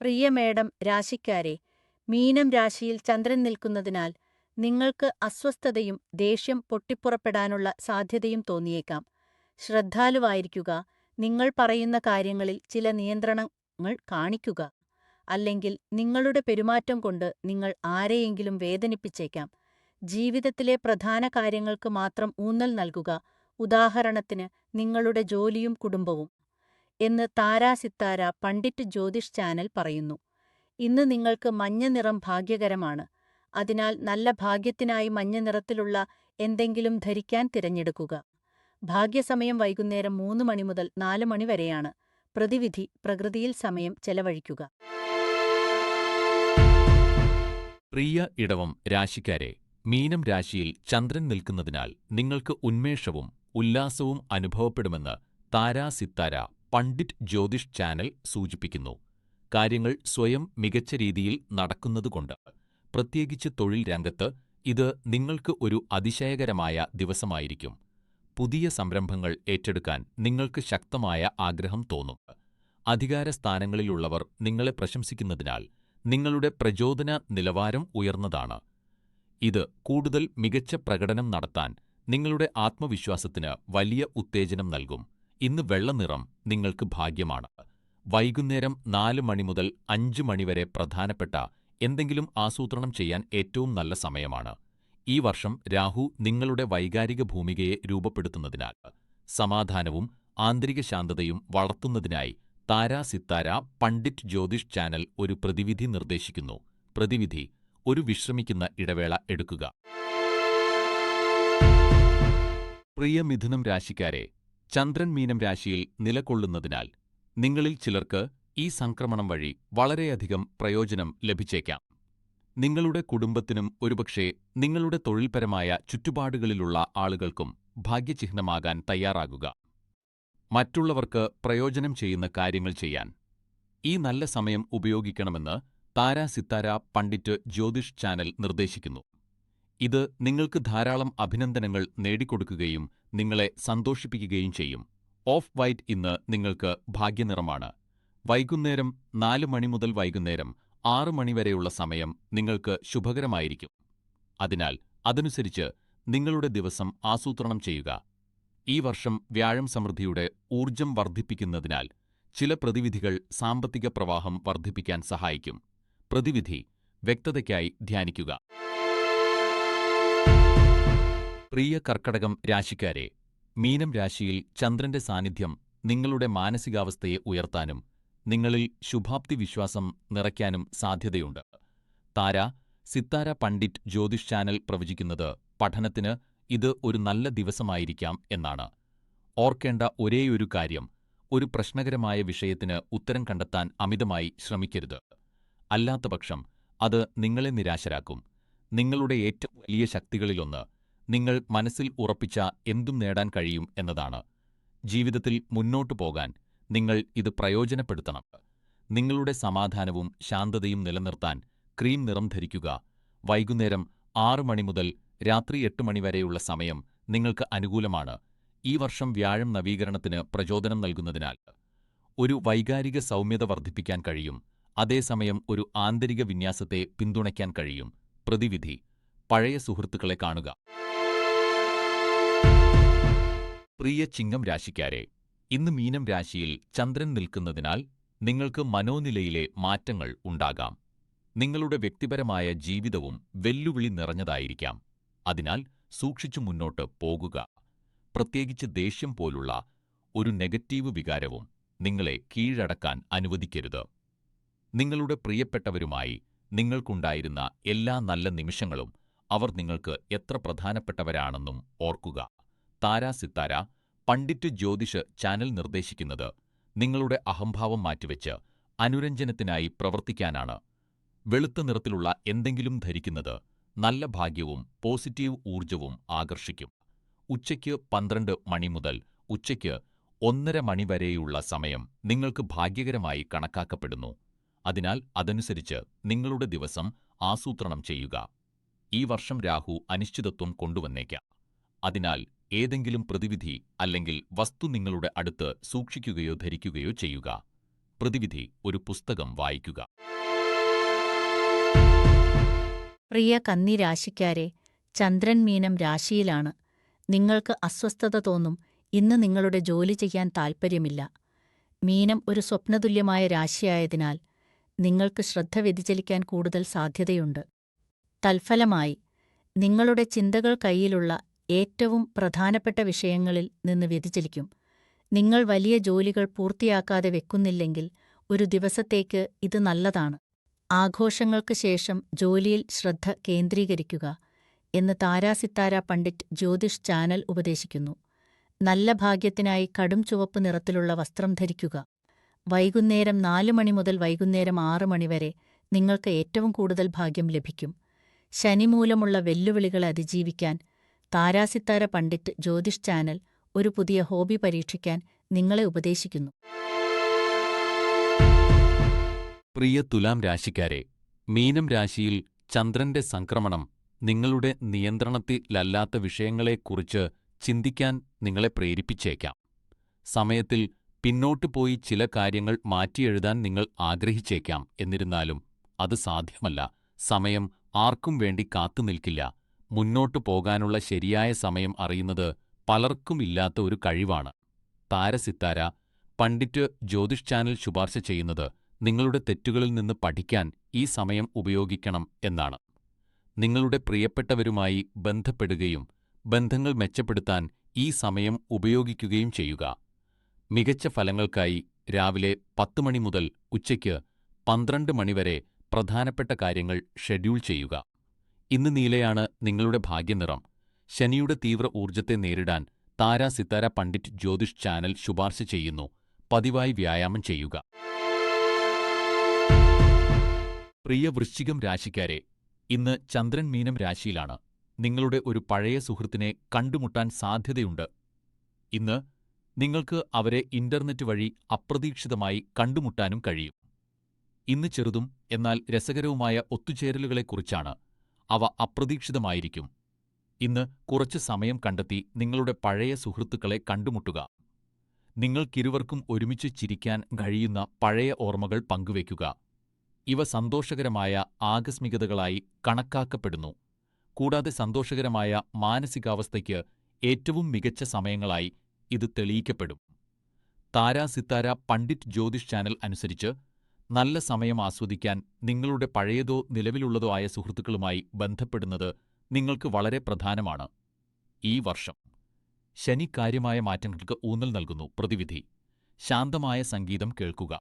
പ്രിയ madam രാശിക്കാരെ, മീനം രാശിയിൽ ചന്ദ്രൻ നിൽക്കുന്നതിനാൽ നിങ്ങൾക്ക് അസ്വസ്ഥതയും ദേഷ്യം പൊട്ടിപ്പുറപ്പെടാനുള്ള സാധ്യതയും തോന്നിയേക്കാം. ശ്രദ്ധാലുവായിരിക്കുക, നിങ്ങൾ പറയുന്ന കാര്യങ്ങളിൽ ചില നിയന്ത്രണങ്ങൾ കാണിക്കുക, അല്ലെങ്കിൽ നിങ്ങളുടെ പെരുമാറ്റം കൊണ്ട് നിങ്ങൾ ആരെയെങ്കിലും വേദനിപ്പിച്ചേക്കാം. ജീവിതത്തിലെ പ്രധാന കാര്യങ്ങൾക്ക് മാത്രം ഊന്നൽ നൽകുക, ഉദാഹരണത്തിന് നിങ്ങളുടെ ജോലിയും കുടുംബവും, എന്ന് താരാ സിത്താര പണ്ഡിറ്റ് ജ്യോതിഷ് ചാനൽ പറയുന്നു. ഇന്ന് നിങ്ങൾക്ക് മഞ്ഞ നിറം ഭാഗ്യകരമാണ്. അതിനാൽ നല്ല ഭാഗ്യത്തിനായി മഞ്ഞ നിറത്തിലുള്ള എന്തെങ്കിലും ധരിക്കാൻ തിരഞ്ഞെടുക്കുക. ഭാഗ്യസമയം വൈകുന്നേരം 3 മണി മുതൽ 4 മണി വരെയാണ്. പ്രതിവിധി പ്രകൃതിയിൽ സമയം ചെലവഴിക്കുക. പ്രിയ ഇടവം രാശിക്കാരെ, മീനം രാശിയിൽ ചന്ദ്രൻ നിൽക്കുന്നതിനാൽ നിങ്ങൾക്ക് ഉന്മേഷവും ഉല്ലാസവും അനുഭവപ്പെടുമെന്ന് താരാ സിത്താര പണ്ഡിറ്റ് ജ്യോതിഷ് ചാനൽ സൂചിപ്പിക്കുന്നു. കാര്യങ്ങൾ സ്വയം മികച്ച രീതിയിൽ നടക്കുന്നതുകൊണ്ട്, പ്രത്യേകിച്ച് തൊഴിൽ രംഗത്ത്, ഇത് നിങ്ങൾക്ക് ഒരു അതിശയകരമായ ദിവസമായിരിക്കും. പുതിയ സംരംഭങ്ങൾ ഏറ്റെടുക്കാൻ നിങ്ങൾക്ക് ശക്തമായ ആഗ്രഹം തോന്നും. അധികാരസ്ഥാനങ്ങളിലുള്ളവർ നിങ്ങളെ പ്രശംസിക്കുന്നതിനാൽ നിങ്ങളുടെ പ്രചോദന നിലവാരം ഉയർന്നതാണ്. ഇത് കൂടുതൽ മികച്ച പ്രകടനം നടത്താൻ നിങ്ങളുടെ ആത്മവിശ്വാസത്തിന് വലിയ ഉത്തേജനം നൽകും. ഇന്ന് വെള്ള നിറം നിങ്ങൾക്ക് ഭാഗ്യമാണ്. വൈകുന്നേരം 4 മണി മുതൽ 5 മണി വരെ പ്രധാനപ്പെട്ട എന്തെങ്കിലും ആസൂത്രണം ചെയ്യാൻ ഏറ്റവും നല്ല സമയമാണ്. ഈ വർഷം രാഹു നിങ്ങളുടെ വൈകാരിക ഭൂമികയെ രൂപപ്പെടുത്തുന്നതിനാൽ സമാധാനവും ആന്തരിക ശാന്തതയും വളർത്തുന്നതിനായി താരാ സിത്താര പണ്ഡിറ്റ് ജ്യോതിഷ് ചാനൽ ഒരു പ്രതിവിധി നിർദ്ദേശിക്കുന്നു. പ്രതിവിധി: ഒരു വിശ്രമിക്കുന്ന ഇടവേള എടുക്കുക. പ്രിയ മിഥുനം രാശിക്കാരെ, ചന്ദ്രൻ മീനം രാശിയിൽ നിലകൊള്ളുന്നതിനാൽ നിങ്ങളിൽ ചിലർക്ക് ഈ സംക്രമണം വഴി വളരെയധികം പ്രയോജനം ലഭിച്ചേക്കാം. നിങ്ങളുടെ കുടുംബത്തിനും ഒരുപക്ഷേ നിങ്ങളുടെ തൊഴിൽപരമായ ചുറ്റുപാടുകളിലുള്ള ആളുകൾക്കും ഭാഗ്യചിഹ്നമാകാൻ തയ്യാറാകുക. മറ്റുള്ളവർക്ക് പ്രയോജനം ചെയ്യുന്ന കാര്യങ്ങൾ ചെയ്യാൻ ഈ നല്ല സമയം ഉപയോഗിക്കണമെന്ന് താരാ സിത്താര പണ്ഡിറ്റ് ജ്യോതിഷ് ചാനൽ നിർദ്ദേശിക്കുന്നു. ഇത് നിങ്ങൾക്ക് ധാരാളം അഭിനന്ദനങ്ങൾ നേടിക്കൊടുക്കുകയും നിങ്ങളെ സന്തോഷിപ്പിക്കുകയും ചെയ്യും. ഓഫ് വൈറ്റ് ഇന്ന് നിങ്ങൾക്ക് ഭാഗ്യനിറമാണ്. വൈകുന്നേരം 4 മണി മുതൽ വൈകുന്നേരം 6 മണി വരെയുള്ള സമയം നിങ്ങൾക്ക് ശുഭകരമായിരിക്കും. അതിനാൽ അതനുസരിച്ച് നിങ്ങളുടെ ദിവസം ആസൂത്രണം ചെയ്യുക. ഈ വർഷം വ്യാഴം സമൃദ്ധിയുടെ ഊർജം വർദ്ധിപ്പിക്കുന്നതിനാൽ ചില പ്രതിവിധികൾ സാമ്പത്തിക പ്രവാഹം വർദ്ധിപ്പിക്കാൻ സഹായിക്കും. പ്രതിവിധി വ്യക്തതയ്ക്കായി ധ്യാനിക്കുക. പ്രിയ കർക്കടകം രാശിക്കാരെ, മീനം രാശിയിൽ ചന്ദ്രന്റെ സാന്നിധ്യം നിങ്ങളുടെ മാനസികാവസ്ഥയെ ഉയർത്താനും നിങ്ങളിൽ ശുഭാപ്തി വിശ്വാസം നിറയ്ക്കാനും സാധ്യതയുണ്ട്. താര സിത്താര പണ്ഡിറ്റ് ജ്യോതിഷ് ചാനൽ പ്രവചിക്കുന്നത് പഠനത്തിന് ഇത് ഒരു നല്ല ദിവസമായിരിക്കാം എന്നാണ്. ഓർക്കേണ്ട ഒരേയൊരു കാര്യം, ഒരു പ്രശ്നകരമായ വിഷയത്തിന് ഉത്തരം കണ്ടെത്താൻ അമിതമായി ശ്രമിക്കരുത്. അല്ലാത്തപക്ഷം അത് നിങ്ങളെ നിരാശരാക്കും. നിങ്ങളുടെ ഏറ്റവും വലിയ ശക്തികളിലൊന്ന് നിങ്ങൾ മനസ്സിൽ ഉറപ്പിച്ച എന്തും നേടാൻ കഴിയും എന്നതാണ്. ജീവിതത്തിൽ മുന്നോട്ടു പോകാൻ നിങ്ങൾ ഇത് പ്രയോജനപ്പെടുത്തണം. നിങ്ങളുടെ സമാധാനവും ശാന്തതയും നിലനിർത്താൻ ക്രീം നിറം ധരിക്കുക. വൈകുന്നേരം 6 മണി മുതൽ രാത്രി 8 മണി വരെയുള്ള സമയം നിങ്ങൾക്ക് അനുകൂലമാണ്. ഈ വർഷം വ്യാഴം നവീകരണത്തിന് പ്രചോദനം നൽകുന്നതിനാൽ ഒരു വൈകാരിക സൗമ്യത വർദ്ധിപ്പിക്കാൻ കഴിയും. അതേസമയം ഒരു ആന്തരിക വിന്യാസത്തെ പിന്തുണയ്ക്കാൻ കഴിയും. പ്രതിവിധി: പഴയ സുഹൃത്തുക്കളെ കാണുക. പ്രിയ ചിങ്ങം രാശിക്കാരെ, ഇന്ന് മീനം രാശിയിൽ ചന്ദ്രൻ നിൽക്കുന്നതിനാൽ നിങ്ങൾക്ക് മനോനിലയിലെ മാറ്റങ്ങൾ ഉണ്ടാകാം. നിങ്ങളുടെ വ്യക്തിപരമായ ജീവിതവും വെല്ലുവിളി നിറഞ്ഞതായിരിക്കാം. അതിനാൽ സൂക്ഷിച്ചു മുന്നോട്ട് പോകുക. പ്രത്യേകിച്ച് ദേഷ്യം പോലുള്ള ഒരു നെഗറ്റീവ് വികാരവും നിങ്ങളെ കീഴടക്കാൻ അനുവദിക്കരുത്. നിങ്ങളുടെ പ്രിയപ്പെട്ടവരുമായി നിങ്ങൾക്കുണ്ടായിരുന്ന എല്ലാ നല്ല നിമിഷങ്ങളും അവർ നിങ്ങൾക്ക് എത്ര പ്രധാനപ്പെട്ടവരാണെന്നും ഓർക്കുക. താരാ സിത്താര പണ്ഡിറ്റ് ജ്യോതിഷ് ചാനൽ നിർദ്ദേശിക്കുന്നത് നിങ്ങളുടെ അഹംഭാവം മാറ്റിവെച്ച് അനുരഞ്ജനത്തിനായി പ്രവർത്തിക്കാനാണ്. വെളുത്ത നിറത്തിലുള്ള എന്തെങ്കിലും ധരിക്കുന്നത് നല്ല ഭാഗ്യവും പോസിറ്റീവ് ഊർജവും ആകർഷിക്കും. ഉച്ചയ്ക്ക് 12 മണി മുതൽ ഉച്ചയ്ക്ക് 1:30 മണി വരെയുള്ള സമയം നിങ്ങൾക്ക് ഭാഗ്യകരമായി കണക്കാക്കപ്പെടുന്നു. അതിനാൽ അതനുസരിച്ച് നിങ്ങളുടെ ദിവസം ആസൂത്രണം ചെയ്യുക. ഈ വർഷം രാഹു അനിശ്ചിതത്വം കൊണ്ടുവന്നേക്കാം. അതിനാൽ ഏതെങ്കിലും പ്രതിവിധി അല്ലെങ്കിൽ വസ്തു നിങ്ങളുടെ അടുത്ത് സൂക്ഷിക്കുകയോ ധരിക്കുകയോ ചെയ്യുക. പ്രതിവിധി ഒരു പുസ്തകം വായിക്കുക. പ്രിയ കന്നി രാശിക്കാരെ, ചന്ദ്രൻ മീനം രാശിയിലാണ്. നിങ്ങൾക്ക് അസ്വസ്ഥത തോന്നും. ഇന്ന് നിങ്ങളുടെ ജോലി ചെയ്യാൻ താൽപ്പര്യമില്ല. മീനം ഒരു സ്വപ്നതുല്യമായ രാശിയായതിനാൽ നിങ്ങൾക്ക് ശ്രദ്ധ വ്യതിചലിക്കാൻ കൂടുതൽ സാധ്യതയുണ്ട്. തൽഫലമായി, നിങ്ങളുടെ ചിന്തകൾ കയ്യിലുള്ള ഏറ്റവും പ്രധാനപ്പെട്ട വിഷയങ്ങളിൽ നിന്ന് വ്യതിചലിക്കും. നിങ്ങൾ വലിയ ജോലികൾ പൂർത്തിയാക്കാതെ വെക്കുന്നില്ലെങ്കിൽ ഒരു ദിവസത്തേക്ക് ഇത് നല്ലതാണ്. ആഘോഷങ്ങൾക്ക് ശേഷം ജോലിയിൽ ശ്രദ്ധ കേന്ദ്രീകരിക്കുക എന്ന് താരാസിത്താര പണ്ഡിറ്റ് ജ്യോതിഷ് ചാനൽ ഉപദേശിക്കുന്നു. നല്ല ഭാഗ്യത്തിനായി കടും ചുവപ്പ് നിറത്തിലുള്ള വസ്ത്രം ധരിക്കുക. വൈകുന്നേരം 4 മണി മുതൽ വൈകുന്നേരം 6 മണി വരെ നിങ്ങൾക്ക് ഏറ്റവും കൂടുതൽ ഭാഗ്യം ലഭിക്കും. ശനി മൂലമുള്ള വെല്ലുവിളികളെ അതിജീവിക്കാൻ താരാസിത്താര പണ്ഡിറ്റ് ജ്യോതിഷ് ചാനൽ ഒരു പുതിയ ഹോബി പരീക്ഷിക്കാൻ നിങ്ങളെ ഉപദേശിക്കുന്നു. പ്രിയ തുലാം രാശിക്കാരെ, മീനം രാശിയിൽ ചന്ദ്രന്റെ സംക്രമണം നിങ്ങളുടെ നിയന്ത്രണത്തിലല്ലാത്ത വിഷയങ്ങളെക്കുറിച്ച് ചിന്തിക്കാൻ നിങ്ങളെ പ്രേരിപ്പിച്ചേക്കാം. സമയത്തിൽ പിന്നോട്ട് പോയി ചില കാര്യങ്ങൾ മാറ്റിയെഴുതാൻ നിങ്ങൾ ആഗ്രഹിച്ചേക്കാം. എന്നിരുന്നാലും അത് സാധ്യമല്ല. സമയം ആർക്കും വേണ്ടി കാത്തുനിൽക്കില്ല. മുന്നോട്ടു പോകാനുള്ള ശരിയായ സമയം അറിയുന്നത് പലർക്കുമില്ലാത്ത ഒരു കഴിവാണ്. താരസിത്താര പണ്ഡിറ്റ് ജ്യോതിഷ് ചാനൽ ശുപാർശ ചെയ്യുന്നത് നിങ്ങളുടെ തെറ്റുകളിൽ നിന്ന് പഠിക്കാൻ ഈ സമയം ഉപയോഗിക്കണം എന്നാണ്. നിങ്ങളുടെ പ്രിയപ്പെട്ടവരുമായി ബന്ധപ്പെടുകയും ബന്ധങ്ങൾ മെച്ചപ്പെടുത്താൻ ഈ സമയം ഉപയോഗിക്കുകയും ചെയ്യുക. മികച്ച ഫലങ്ങൾക്കായി രാവിലെ 10 മണി മുതൽ ഉച്ചയ്ക്ക് 12 മണി വരെ പ്രധാനപ്പെട്ട കാര്യങ്ങൾ ഷെഡ്യൂൾ ചെയ്യുക. ഇന്ന് നീലയാണ് നിങ്ങളുടെ ഭാഗ്യനിറം. ശനിയുടെ തീവ്ര ഊർജത്തെ നേരിടാൻ താരാസിത്താര പണ്ഡിറ്റ് ജ്യോതിഷ് ചാനൽ ശുപാർശ ചെയ്യുന്നു. പതിവായി വ്യായാമം ചെയ്യുക. പ്രിയ വൃശ്ചികം രാശിക്കാരെ, ഇന്ന് ചന്ദ്രൻ മീനം രാശിയിലാണ്. നിങ്ങളുടെ ഒരു പഴയ സുഹൃത്തിനെ കണ്ടുമുട്ടാൻ സാധ്യതയുണ്ട്. ഇന്ന് നിങ്ങൾക്ക് അവരെ ഇന്റർനെറ്റ് വഴി അപ്രതീക്ഷിതമായി കണ്ടുമുട്ടാനും കഴിയും. ഇന്ന് ചെറുതും എന്നാൽ രസകരവുമായ ഒത്തുചേരലുകളെക്കുറിച്ചാണ്. അവ അപ്രതീക്ഷിതമായിരിക്കും. ഇന്ന് കുറച്ച് സമയം കണ്ടെത്തി നിങ്ങളുടെ പഴയ സുഹൃത്തുക്കളെ കണ്ടുമുട്ടുക. നിങ്ങൾക്കിരുവർക്കും ഒരുമിച്ച് ചിരിക്കാൻ കഴിയുന്ന പഴയ ഓർമ്മകൾ പങ്കുവയ്ക്കുക. ഇവ സന്തോഷകരമായ ആകസ്മികതകളായി കണക്കാക്കപ്പെടുന്നു. കൂടാതെ സന്തോഷകരമായ മാനസികാവസ്ഥയ്ക്ക് ഏറ്റവും മികച്ച സമയങ്ങളായി ഇത് തെളിയിക്കപ്പെടും. താരാസിത്താര പണ്ഡിറ്റ് ജ്യോതിഷ് ചാനൽ അനുസരിച്ച് നല്ല സമയം ആസ്വദിക്കാൻ നിങ്ങളുടെ പഴയതോ നിലവിലുള്ളതോ ആയ സുഹൃത്തുക്കളുമായി ബന്ധപ്പെടുന്നത് നിങ്ങൾക്ക് വളരെ പ്രധാനമാണ്. ഈ വർഷം ശനി കാര്യമായ മാറ്റങ്ങൾക്ക് ഊന്നൽ നൽകുന്നു. പ്രതിവിധി: ശാന്തമായ സംഗീതം കേൾക്കുക.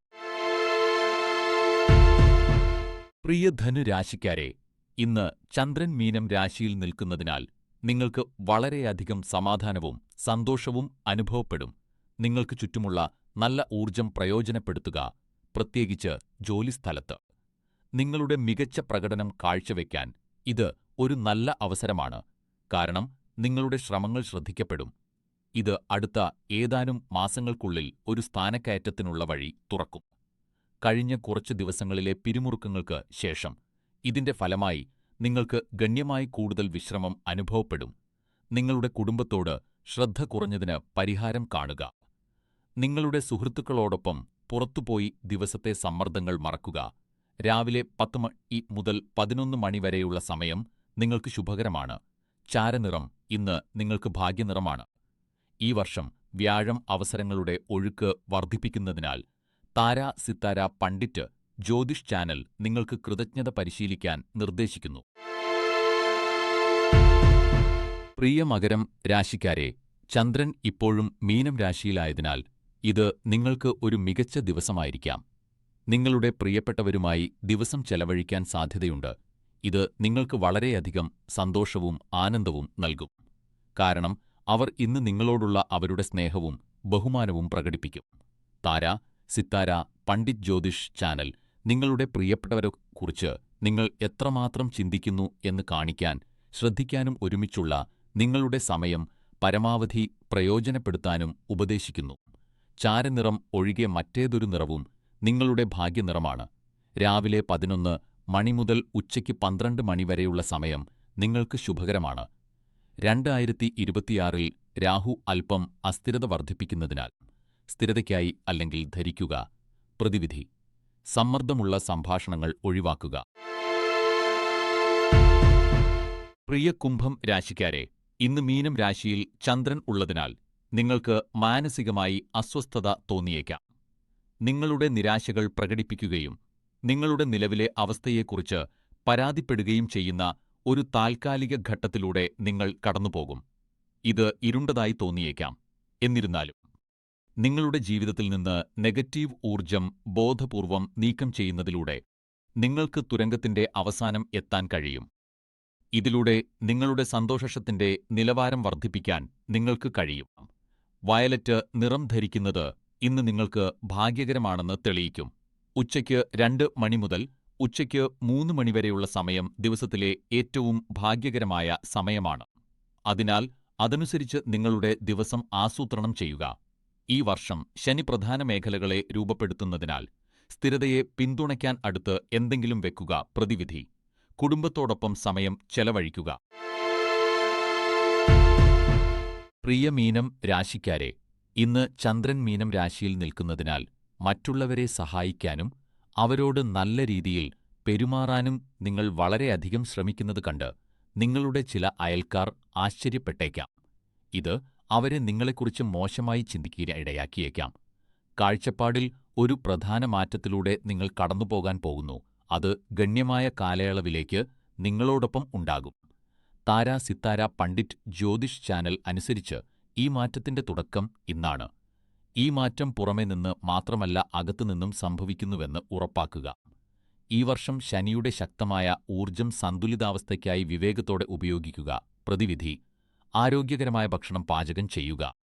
പ്രിയ ധനുരാശിക്കാരെ, ഇന്ന് ചന്ദ്രൻ മീനം രാശിയിൽ നിൽക്കുന്നതിനാൽ നിങ്ങൾക്ക് വളരെയധികം സമാധാനവും സന്തോഷവും അനുഭവപ്പെടും. നിങ്ങൾക്ക് ചുറ്റുമുള്ള നല്ല ഊർജം പ്രയോജനപ്പെടുത്തുക. പ്രത്യേകിച്ച് ജോലിസ്ഥലത്ത് നിങ്ങളുടെ മികച്ച പ്രകടനം കാഴ്ചവെക്കാൻ ഇത് ഒരു നല്ല അവസരമാണ്. കാരണം നിങ്ങളുടെ ശ്രമങ്ങൾ ശ്രദ്ധിക്കപ്പെടും. ഇത് അടുത്ത ഏതാനും മാസങ്ങൾക്കുള്ളിൽ ഒരു സ്ഥാനക്കയറ്റത്തിനുള്ള വഴി തുറക്കും. കഴിഞ്ഞ കുറച്ച് ദിവസങ്ങളിലെ പിരിമുറുക്കങ്ങൾക്ക് ശേഷം ഇതിന്റെ ഫലമായി നിങ്ങൾക്ക് ഗണ്യമായി കൂടുതൽ വിശ്രമം അനുഭവപ്പെടും. നിങ്ങളുടെ കുടുംബത്തോട് ശ്രദ്ധ കുറഞ്ഞതിന് പരിഹാരം കാണുക. നിങ്ങളുടെ സുഹൃത്തുക്കളോടൊപ്പം പുറത്തുപോയി ദിവസത്തെ സമ്മർദ്ദങ്ങൾ മറക്കുക. രാവിലെ 10 മണി മുതൽ 11 മണി വരെയുള്ള സമയം നിങ്ങൾക്ക് ശുഭകരമാണ്. ചാരനിറം ഇന്ന് നിങ്ങൾക്ക് ഭാഗ്യനിറമാണ്. ഈ വർഷം വ്യാഴം അവസരങ്ങളുടെ ഒഴുക്ക് വർദ്ധിപ്പിക്കുന്നതിനാൽ താരാ സിത്താര പണ്ഡിറ്റ് ജ്യോതിഷ് ചാനൽ നിങ്ങൾക്ക് കൃതജ്ഞത പരിശീലിക്കാൻ നിർദ്ദേശിക്കുന്നു. പ്രിയ മകരം രാശിക്കാരെ, ചന്ദ്രൻ ഇപ്പോഴും മീനം രാശിയിലായതിനാൽ ഇത് നിങ്ങൾക്ക് ഒരു മികച്ച ദിവസമായിരിക്കാം. നിങ്ങളുടെ പ്രിയപ്പെട്ടവരുമായി ദിവസം ചെലവഴിക്കാൻ സാധ്യതയുണ്ട്. ഇത് നിങ്ങൾക്ക് വളരെയധികം സന്തോഷവും ആനന്ദവും നൽകും. കാരണം അവർ ഇന്ന് നിങ്ങളോടുള്ള അവരുടെ സ്നേഹവും ബഹുമാനവും പ്രകടിപ്പിക്കും. താര സിത്താര പണ്ഡിറ്റ് ജ്യോതിഷ് ചാനൽ നിങ്ങളുടെ പ്രിയപ്പെട്ടവരെക്കുറിച്ച് നിങ്ങൾ എത്രമാത്രം ചിന്തിക്കുന്നു എന്ന് കാണിക്കാൻ ശ്രദ്ധിക്കാനും ഒരുമിച്ചുള്ള നിങ്ങളുടെ സമയം പരമാവധി പ്രയോജനപ്പെടുത്താനും ഉപദേശിക്കുന്നു. ചാരനിറം ഒഴികെ മറ്റേതൊരു നിറവും നിങ്ങളുടെ ഭാഗ്യനിറമാണ്. രാവിലെ 11 മണി മുതൽ ഉച്ചയ്ക്ക് 12 മണി വരെയുള്ള സമയം നിങ്ങൾക്ക് ശുഭകരമാണ്. 2026-ൽ രാഹു അല്പം അസ്ഥിരത വർദ്ധിപ്പിക്കുന്നതിനാൽ സ്ഥിരതയ്ക്കായി അല്ലെങ്കിൽ ധരിക്കുക. പ്രതിവിധി: സമ്മർദ്ദമുള്ള സംഭാഷണങ്ങൾ ഒഴിവാക്കുക. പ്രിയ കുംഭം രാശിക്കാരെ, ഇന്ന് മീനം രാശിയിൽ ചന്ദ്രൻ ഉള്ളതിനാൽ നിങ്ങൾക്ക് മാനസികമായി അസ്വസ്ഥത തോന്നിയേക്കാം. നിങ്ങളുടെ നിരാശകൾ പ്രകടിപ്പിക്കുകയും നിങ്ങളുടെ നിലവിലെ അവസ്ഥയെക്കുറിച്ച് പരാതിപ്പെടുകയും ചെയ്യുന്ന ഒരു താൽക്കാലിക ഘട്ടത്തിലൂടെ നിങ്ങൾ കടന്നുപോകും. ഇത് ഇരുണ്ടതായി തോന്നിയേക്കാം. എന്നിരുന്നാലും നിങ്ങളുടെ ജീവിതത്തിൽ നിന്ന് നെഗറ്റീവ് ഊർജം ബോധപൂർവം നീക്കം ചെയ്യുന്നതിലൂടെ നിങ്ങൾക്ക് തുരങ്കത്തിന്റെ അവസാനം എത്താൻ കഴിയും. ഇതിലൂടെ നിങ്ങളുടെ സന്തോഷത്തിന്റെ നിലവാരം വർദ്ധിപ്പിക്കാൻ നിങ്ങൾക്ക് കഴിയും. വയലറ്റ് നിറം ധരിക്കുന്നത് ഇന്ന് നിങ്ങൾക്ക് ഭാഗ്യകരമാണെന്ന് തെളിയിക്കും. ഉച്ചയ്ക്ക് 2 മണി മുതൽ ഉച്ചയ്ക്ക് 3 മണി വരെയുള്ള സമയം ദിവസത്തിലെ ഏറ്റവും ഭാഗ്യകരമായ സമയമാണ്. അതിനാൽ അതനുസരിച്ച് നിങ്ങളുടെ ദിവസം ആസൂത്രണം ചെയ്യുക. ഈ വർഷം ശനി പ്രധാന മേഖലകളെ രൂപപ്പെടുത്തുന്നതിനാൽ സ്ഥിരതയെ പിന്തുണയ്ക്കാൻ അടുത്ത് എന്തെങ്കിലും വെക്കുക. പ്രതിവിധി: കുടുംബത്തോടൊപ്പം സമയം ചെലവഴിക്കുക. പ്രിയ മീനം രാശിക്കാരെ, ഇന്ന് ചന്ദ്രൻ മീനം രാശിയിൽ നിൽക്കുന്നതിനാൽ മറ്റുള്ളവരെ സഹായിക്കാനും അവരോട് നല്ല രീതിയിൽ പെരുമാറാനും നിങ്ങൾ വളരെയധികം ശ്രമിക്കുന്നത് കണ്ട് നിങ്ങളുടെ ചില അയൽക്കാർ ആശ്ചര്യപ്പെട്ടേക്കാം. ഇത് അവരെ നിങ്ങളെക്കുറിച്ച് മോശമായി ചിന്തിക്കാൻ ഇടയാക്കിയേക്കാം. കാഴ്ചപ്പാടിൽ ഒരു പ്രധാന മാറ്റത്തിലൂടെ നിങ്ങൾ കടന്നുപോകാൻ പോകുന്നു. അത് ഗണ്യമായ കാലയളവിലേക്ക് നിങ്ങളോടൊപ്പം ഉണ്ടാകും. താരാ സിത്താര പണ്ഡിറ്റ് ജ്യോതിഷ് ചാനൽ അനുസരിച്ച് ഈ മാറ്റത്തിന്റെ തുടക്കം ഇന്നാണ്. ഈ മാറ്റം പുറമെ നിന്ന് മാത്രമല്ല അകത്തുനിന്നും സംഭവിക്കുന്നുവെന്ന് ഉറപ്പാക്കുക. ഈ വർഷം ശനിയുടെ ശക്തമായ ഊർജം സന്തുലിതാവസ്ഥയ്ക്കായി വിവേകത്തോടെ ഉപയോഗിക്കുക. പ്രതിവിധി: ആരോഗ്യകരമായ ഭക്ഷണം പാചകം ചെയ്യുക.